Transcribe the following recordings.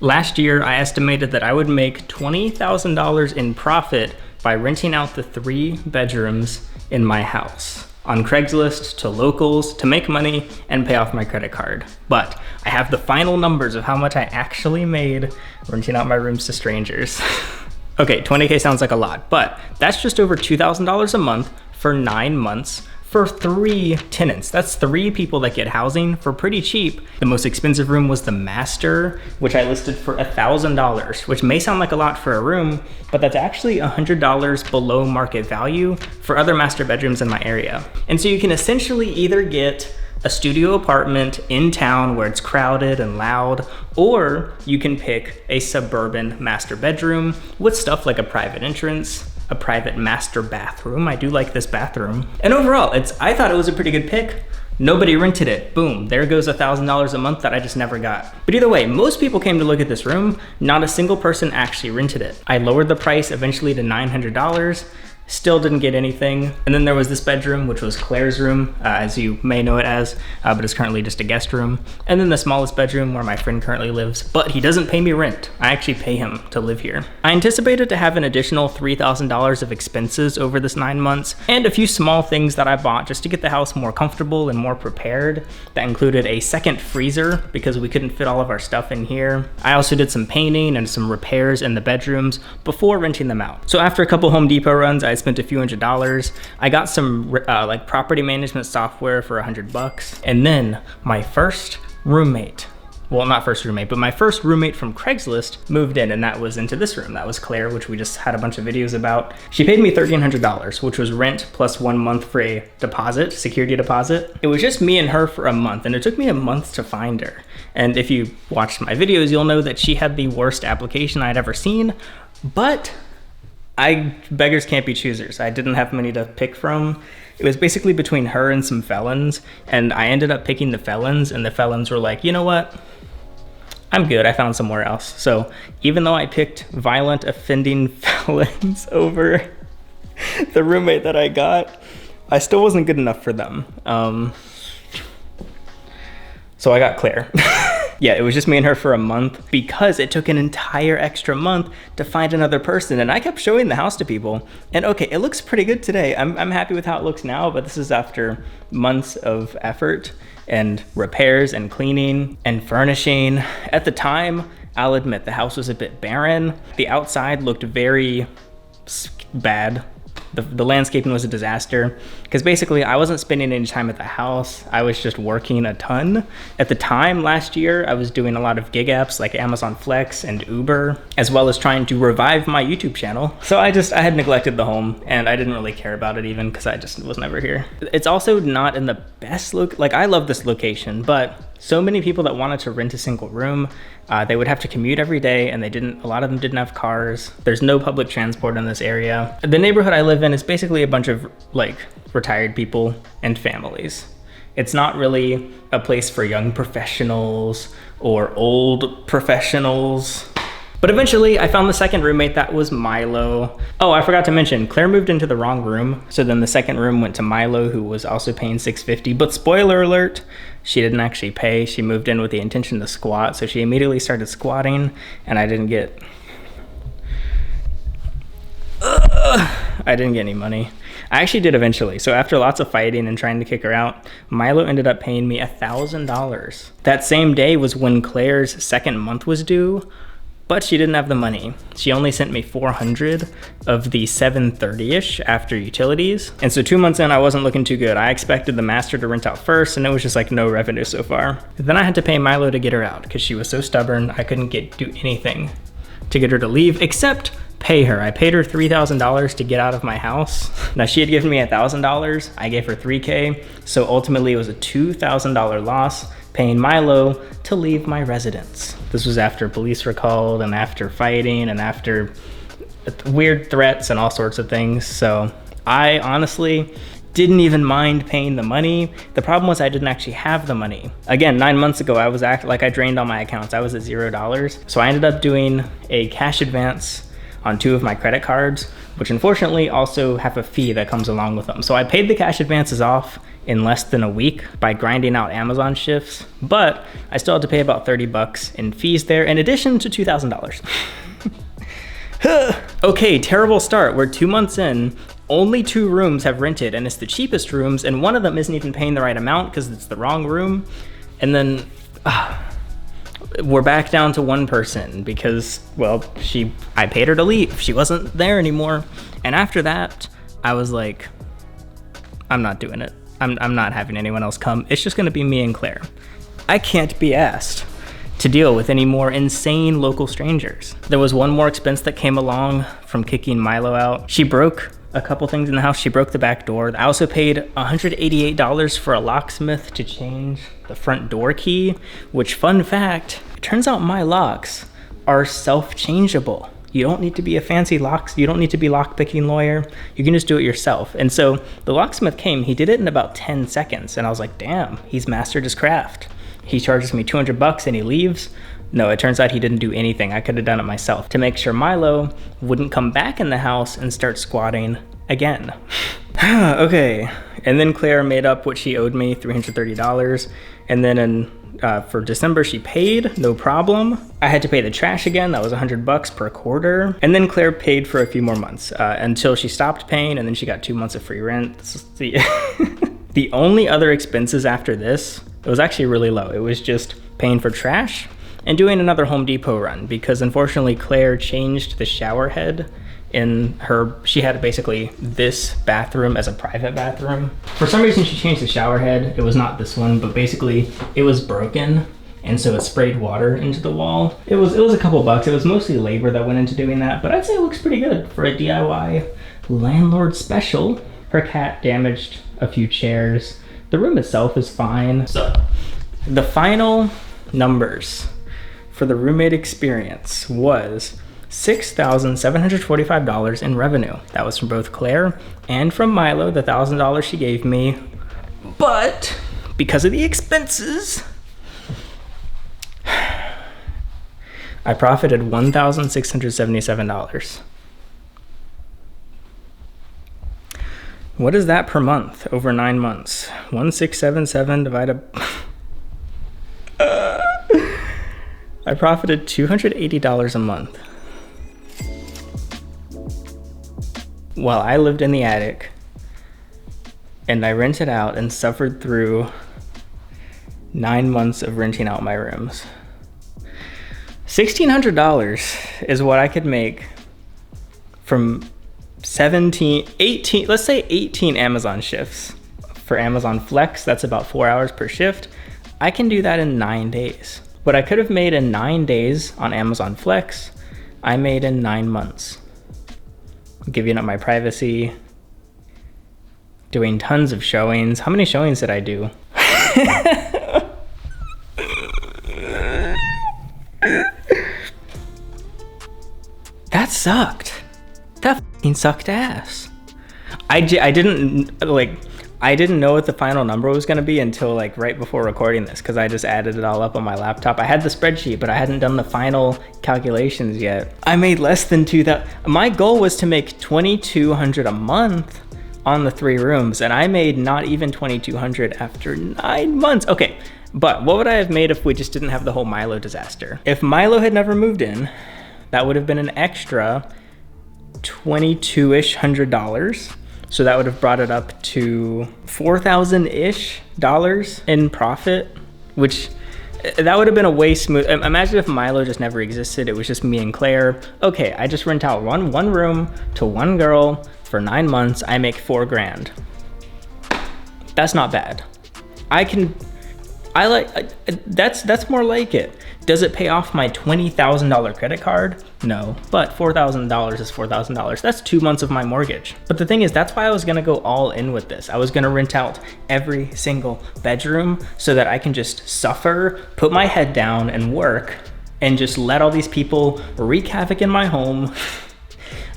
Last year, I estimated that I would make $20,000 in profit by renting out the 3 bedrooms in my house on Craigslist to locals to make money and pay off my credit card. But I have the final numbers of how much I actually made renting out my rooms to strangers. Okay, 20K sounds like a lot, but that's just over $2,000 a month for 9 months for 3 tenants. That's 3 people that get housing for pretty cheap. The most expensive room was the master, which I listed for $1,000, which may sound like a lot for a room, but that's actually $100 below market value for other master bedrooms in my area. And so you can essentially either get a studio apartment in town where it's crowded and loud, or you can pick a suburban master bedroom with stuff like a private entrance, a private master bathroom. I do like this bathroom. And overall, I thought it was a pretty good pick. Nobody rented it. Boom, there goes $1,000 a month that I just never got. But either way, most people came to look at this room. Not a single person actually rented it. I lowered the price eventually to $900. Still didn't get anything. And then there was this bedroom, which was Claire's room, as you may know it as, but it's currently just a guest room. And then the smallest bedroom where my friend currently lives, but he doesn't pay me rent. I actually pay him to live here. I anticipated to have an additional $3,000 of expenses over this 9 months, and a few small things that I bought just to get the house more comfortable and more prepared. That included a second freezer because we couldn't fit all of our stuff in here. I also did some painting and some repairs in the bedrooms before renting them out. So after a couple Home Depot runs, I spent a few $100s. I got some like property management software for $100. And then my first roommate, well, not first roommate, but my first roommate from Craigslist moved in, and that was into this room. That was Claire, which we just had a bunch of videos about. She paid me $1,300, which was rent plus 1 month for a deposit, security deposit. It was just me and her for a month, and it took me a month to find her. And if you watched my videos, you'll know that she had the worst application I'd ever seen, but beggars can't be choosers. I didn't have many to pick from. It was basically between her and some felons, and I ended up picking the felons, and the felons were like, you know what? I'm good, I found somewhere else. So even though I picked violent offending felons over the roommate that I got, I still wasn't good enough for them. So I got Claire. Yeah, it was just me and her for a month because it took an entire extra month to find another person. And I kept showing the house to people. And okay, it looks pretty good today. I'm happy with how it looks now, but this is after months of effort and repairs and cleaning and furnishing. At the time, I'll admit the house was a bit barren. The outside looked very bad. The landscaping was a disaster because basically I wasn't spending any time at the house. I was just working a ton. At the time last year, I was doing a lot of gig apps like Amazon Flex and Uber, as well as trying to revive my YouTube channel. So I had neglected the home, and I didn't really care about it even because I just was never here. It's also not in the best like I love this location, but so many people that wanted to rent a single room, they would have to commute every day, and a lot of them didn't have cars. There's no public transport in this area. The neighborhood I live in is basically a bunch of like retired people and families. It's not really a place for young professionals or old professionals. But eventually I found the second roommate. That was Milo. Oh, I forgot to mention, Claire moved into the wrong room. So then the second room went to Milo, who was also paying $650, but spoiler alert, she didn't actually pay. She moved in with the intention to squat. So she immediately started squatting, and I didn't get any money. I actually did eventually. So after lots of fighting and trying to kick her out, Milo ended up paying me $1,000. That same day was when Claire's second month was due, but she didn't have the money. She only sent me $400 of the $730-ish after utilities. And so 2 months in, I wasn't looking too good. I expected the master to rent out first, and it was just like no revenue so far. Then I had to pay Milo to get her out because she was so stubborn. I couldn't do anything to get her to leave except pay her. I paid her $3,000 to get out of my house. Now she had given me $1,000. I gave her $3K. So ultimately it was a $2,000 loss paying Milo to leave my residence. This was after police were called and after fighting and after weird threats and all sorts of things. So I honestly didn't even mind paying the money. The problem was I didn't actually have the money. Again, 9 months ago, I was acting like I drained all my accounts. I was at $0. So I ended up doing a cash advance on 2 of my credit cards, which unfortunately also have a fee that comes along with them. So I paid the cash advances off in less than a week by grinding out Amazon shifts, but I still had to pay about 30 bucks in fees there in addition to $2,000. Okay, terrible start. We're 2 months in. Only 2 rooms have rented, and it's the cheapest rooms, and one of them isn't even paying the right amount because it's the wrong room. And then we're back down to 1 person because, well, I paid her to leave. She wasn't there anymore. And after that, I was like, I'm not doing it. I'm not having anyone else come. It's just gonna be me and Claire. I can't be asked to deal with any more insane local strangers. There was one more expense that came along from kicking Milo out. She broke a couple things in the house. She broke the back door. I also paid $188 for a locksmith to change the front door key, which, fun fact, it turns out my locks are self-changeable. You don't need to be a fancy you don't need to be lock-picking lawyer. You can just do it yourself. And so the locksmith came, he did it in about 10 seconds. And I was like, damn, he's mastered his craft. He charges me 200 bucks and he leaves. No, it turns out he didn't do anything. I could have done it myself to make sure Milo wouldn't come back in the house and start squatting again. Okay, and then Claire made up what she owed me, $330. And then for December, she paid, no problem. I had to pay the trash again. That was 100 bucks per quarter. And then Claire paid for a few more months until she stopped paying, and then she got 2 months of free rent. The only other expenses after this, it was actually really low. It was just paying for trash and doing another Home Depot run because unfortunately Claire changed the shower head she had basically this bathroom as a private bathroom. For some reason she changed the shower head. It was not this one, but basically it was broken. And so it sprayed water into the wall. It was a couple bucks. It was mostly labor that went into doing that, but I'd say it looks pretty good for a DIY landlord special. Her cat damaged a few chairs. The room itself is fine. So the final numbers for the roommate experience was $6,745 in revenue. That was from both Claire and from Milo, the $1,000 she gave me. But because of the expenses, I profited $1,677. What is that per month over 9 months? 1,677 divided. I profited $280 a month. While I lived in the attic and I rented out and suffered through 9 months of renting out my rooms. $1,600 is what I could make from 18, let's say 18 Amazon shifts. For Amazon Flex, that's about 4 hours per shift. I can do that in 9 days. What I could have made in 9 days on Amazon Flex, I made in 9 months. Giving up my privacy, doing tons of showings. How many showings did I do? That sucked. That fucking sucked ass. I didn't know what the final number was gonna be until like right before recording this, because I just added it all up on my laptop. I had the spreadsheet, but I hadn't done the final calculations yet. I made less than 2,000. My goal was to make 2,200 a month on the 3 rooms, and I made not even 2,200 after 9 months. Okay, but what would I have made if we just didn't have the whole Milo disaster? If Milo had never moved in, that would have been an extra $2,200-ish. So that would have brought it up to $4,000-ish in profit, which that would have been a way smooth. Imagine if Milo just never existed. It was just me and Claire. Okay, I just rent out one room to one girl for 9 months. I make $4,000. That's not bad. That's more like it. Does it pay off my $20,000 credit card? No, but $4,000 is $4,000. That's 2 months of my mortgage. But the thing is, that's why I was gonna go all in with this. I was gonna rent out every single bedroom so that I can just suffer, put my head down and work, and just let all these people wreak havoc in my home.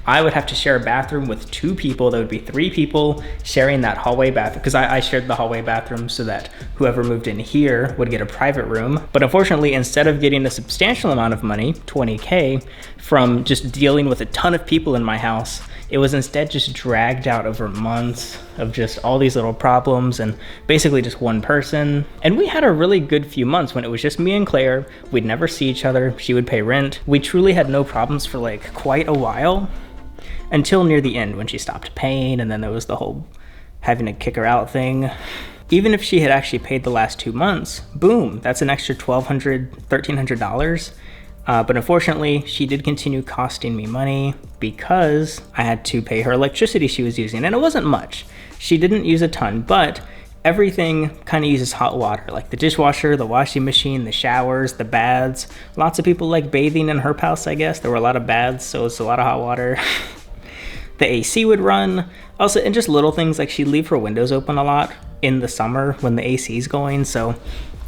I would have to share a bathroom with 2 people. There would be 3 people sharing that hallway bathroom, because I shared the hallway bathroom so that whoever moved in here would get a private room. But unfortunately, instead of getting a substantial amount of money, $20K, from just dealing with a ton of people in my house, It was instead just dragged out over months of just all these little problems and basically just one person. And we had a really good few months when it was just me and Claire. We'd never see each other. She would pay rent. We truly had no problems for like quite a while until near the end when she stopped paying, and then there was the whole having to kick her out thing. Even if she had actually paid the last 2 months, boom, that's an extra $1,200, $1,300. But unfortunately, she did continue costing me money because I had to pay her electricity she was using, and it wasn't much. She didn't use a ton, but everything kind of uses hot water, like the dishwasher, the washing machine, the showers, the baths. Lots of people like bathing in her house, I guess. There were a lot of baths, so it's a lot of hot water. The AC would run. Also, and just little things like she'd leave her windows open a lot in the summer when the AC is going. So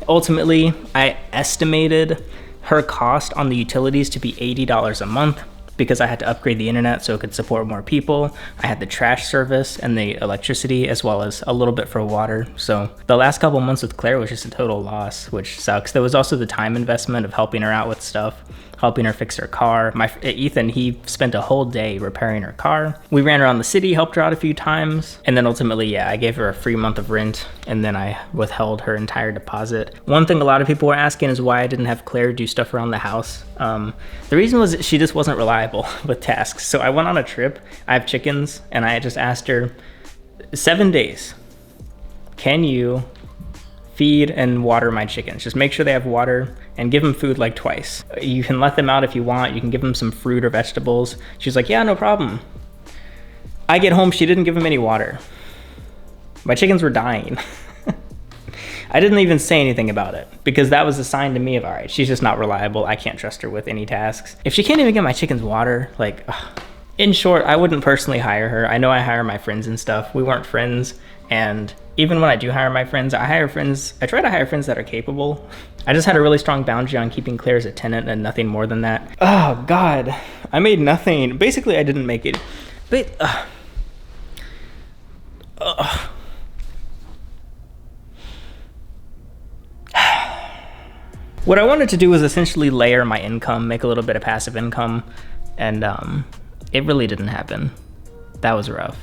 ultimately, I estimated her cost on the utilities to be $80 a month because I had to upgrade the internet so it could support more people. I had the trash service and the electricity as well as a little bit for water. So the last couple months with Claire was just a total loss, which sucks. There was also the time investment of helping her out with stuff, helping her fix her car. Ethan, he spent a whole day repairing her car. We ran around the city, helped her out a few times, and then ultimately, yeah, I gave her a free month of rent, and then I withheld her entire deposit. One thing a lot of people were asking is why I didn't have Claire do stuff around the house. The reason was that she just wasn't reliable with tasks. So I went on a trip. I have chickens, and I just asked her, 7 days, can you feed and water my chickens? Just make sure they have water and give them food like twice. You can let them out if you want. You can give them some fruit or vegetables. She's like, yeah, no problem. I get home, she didn't give them any water. My chickens were dying. I didn't even say anything about it because that was a sign to me of, all right, she's just not reliable. I can't trust her with any tasks. If she can't even get my chickens water, like, in short, I wouldn't personally hire her. I know I hire my friends and stuff. We weren't friends, and even when I do hire my friends, I try to hire friends that are capable. I just had a really strong boundary on keeping Claire as a tenant and nothing more than that. Oh God, I made nothing. Basically, I didn't make it. But, what I wanted to do was essentially layer my income, make a little bit of passive income, and it really didn't happen. That was rough.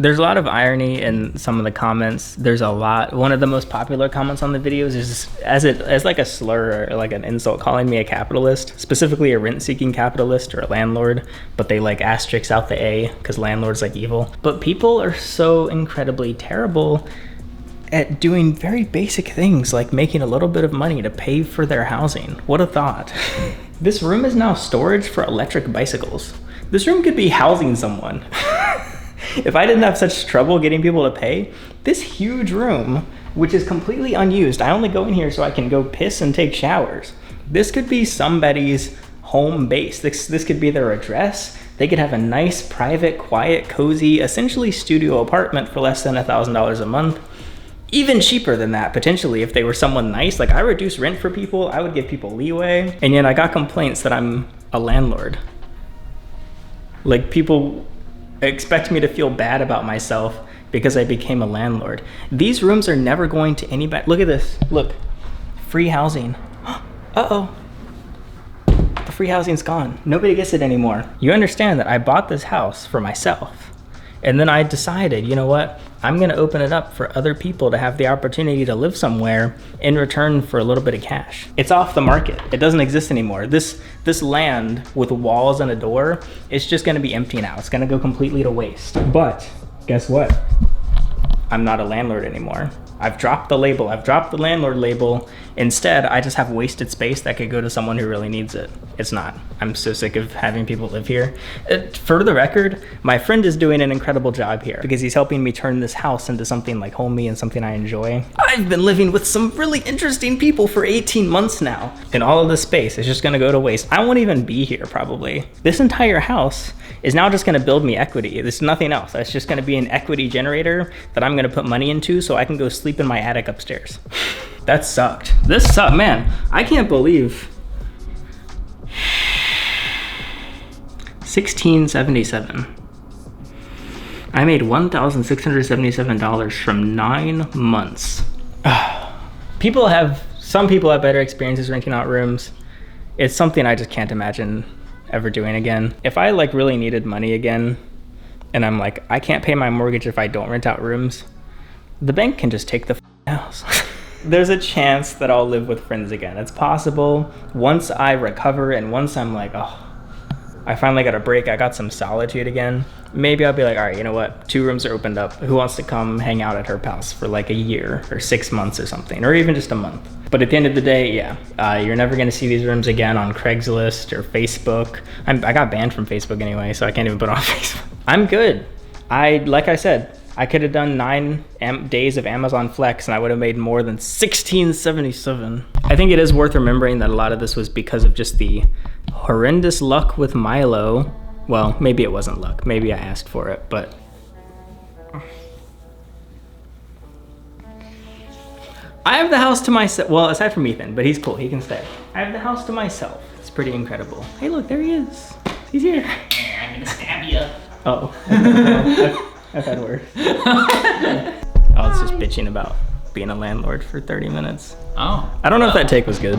There's a lot of irony in some of the comments. There's a lot. One of the most popular comments on the videos is as like a slur or like an insult, calling me a capitalist, specifically a rent-seeking capitalist or a landlord, but they like asterisk out the A because landlord's like evil. But people are so incredibly terrible at doing very basic things like making a little bit of money to pay for their housing. What a thought. This room is now storage for electric bicycles. This room could be housing someone. If I didn't have such trouble getting people to pay, this huge room, which is completely unused, I only go in here so I can go piss and take showers. This could be somebody's home base. This could be their address. They could have a nice, private, quiet, cozy, essentially studio apartment for less than $1,000 a month. Even cheaper than that, potentially, if they were someone nice. Like, I reduce rent for people, I would give people leeway. And yet I got complaints that I'm a landlord. Like, people expect me to feel bad about myself because I became a landlord. These rooms are never going to anybody. Look at this. Look, free housing. Uh-oh. The free housing's gone. Nobody gets it anymore. You understand that I bought this house for myself. And then I decided, you know what? I'm gonna open it up for other people to have the opportunity to live somewhere in return for a little bit of cash. It's off the market. It doesn't exist anymore. This land with walls and a door, it's just gonna be empty now. It's gonna go completely to waste. But guess what? I'm not a landlord anymore. I've dropped the label. I've dropped the landlord label. Instead, I just have wasted space that could go to someone who really needs it. It's not. I'm so sick of having people live here. For the record, my friend is doing an incredible job here because he's helping me turn this house into something like homey and something I enjoy. I've been living with some really interesting people for 18 months now, and all of this space is just gonna go to waste. I won't even be here probably. This entire house is now just gonna build me equity. There's nothing else. It's just gonna be an equity generator that I'm gonna put money into so I can go sleep in my attic upstairs. That sucked. This sucked, man. I can't believe 1677. I made $1,677 from 9 months. Some people have better experiences renting out rooms. It's something I just can't imagine ever doing again. If I like really needed money again, and I'm like, I can't pay my mortgage if I don't rent out rooms, the bank can just take the house. There's a chance that I'll live with friends again. It's possible once I recover and once I'm like, oh, I finally got a break, I got some solitude again, maybe I'll be like, all right, you know what? 2 rooms are opened up. Who wants to come hang out at her house for like a year or 6 months or something, or even just a month? But at the end of the day, yeah, you're never gonna see these rooms again on Craigslist or Facebook. I got banned from Facebook anyway, so I can't even put it on Facebook. I'm good. Like I said, I could have done 9 days of Amazon Flex and I would have made more than $16.77. I think it is worth remembering that a lot of this was because of just the horrendous luck with Milo. Well, maybe it wasn't luck. Maybe I asked for it, but I have the house to myself. Well, aside from Ethan, but he's cool. He can stay. I have the house to myself. It's pretty incredible. Hey, look, there he is. He's here. I'm gonna stab you. Oh. I've had worse. I was just bitching about being a landlord for 30 minutes. Oh. I don't know if that take was good.